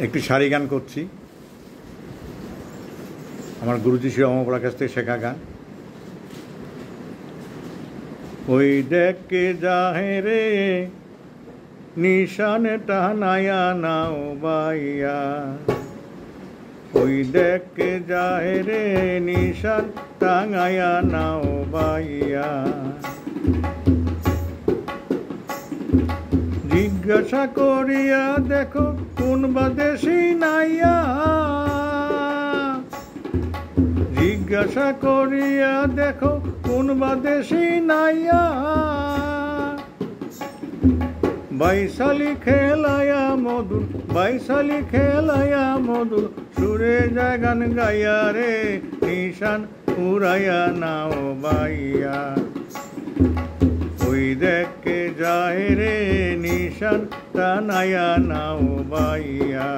একটি সারি গান করছি, আমার গুরুজি শিব অমপড়ার কাছ থেকে শেখা গান। ওই দেখে যাহে রে নিশান টানায়া নাও বাইয়া, ওই দেখে যাহে রে নিশান টাঙায়া নাও বাইয়া। জিজ্ঞাসা করিয়া দেখো কোন বা দেশি নাইয়া, জিজ্ঞাসা করিয়া দেখো কোন বা দেশি নাইয়া। বাইশালি খেলায়া মধুর, বাইশালি খেলায়া মধুর, সুরে যায় গান গাইয়া রে নিশান উড়াইয়া নাও বাইয়া। ওই দেখে যায় রে নিশান টানায়া নাও বাইয়া।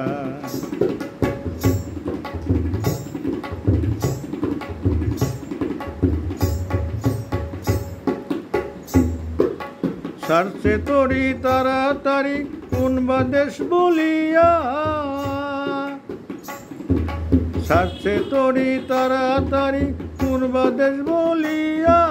সারছে তরি তাড়াতাড়ি কোন বা দেশ বলিয়া, সারছে তরি তাড়াতাড়ি কোন বা দেশ বলিয়া।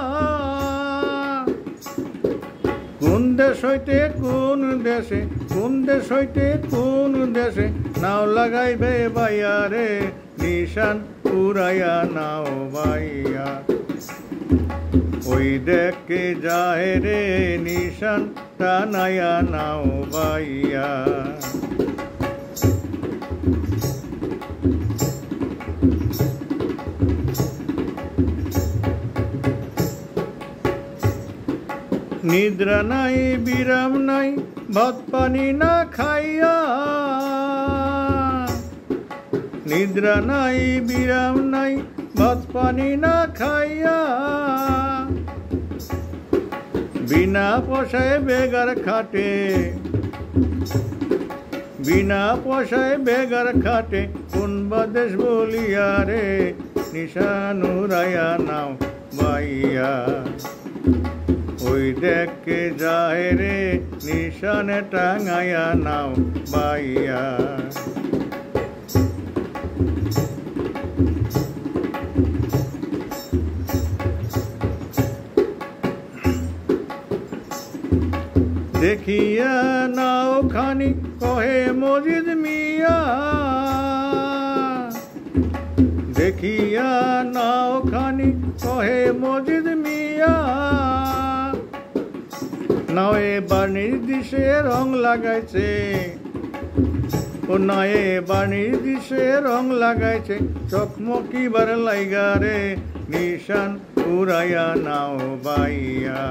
কোন দেশ হইতে কোন দেশে, কোন দেশ হইতে কোন দেশে নাও লাগাইবে বাইয়া রে নিশান উড়াইয়া নাও বাইয়া। ওই দেখে যায় রে নিশান টানায়া নাও বাইয়া। নিদ্রা নাই বিরাম নাই ভাত পানি না খাইয়া, নিদ্রা নাই বিরাম নাই ভাত পানি না খাইয়া। বিনা পয়সায় বেগার খাটে, বিনা পয়সায় বেগার খাটে কোন বা দেশ বলিয়া রে নিশান উড়াইয়া নাও বাইয়া। ওই দেখে যায় রে নিশান টাঙায়া নাও বাইয়া। দেখিয়া নাও খানি কহে মজিদ মিয়া, দেখিয়া নাও খানি কহে মজিদ মিয়া। নাও এবার নির্দিশে রং লাগাইছে, ও নয় এবার নির্দিশে রং লাগাইছে, চকমকিবার লাইগা রে নিশান উড়াইয়া নাও বাইয়া।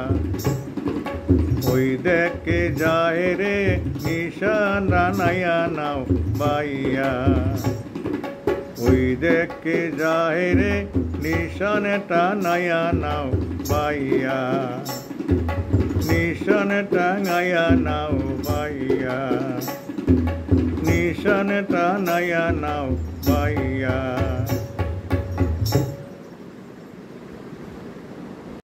ওই দেখে যায় রে নিশান রানাইয়া নাও বাইয়া। ওই দেখে যায় রে নিশান টানায়া নাও বাইয়া, নিশান টাঙায়া নাও বাইয়া, নিশান টানায়া নাও বাইয়া।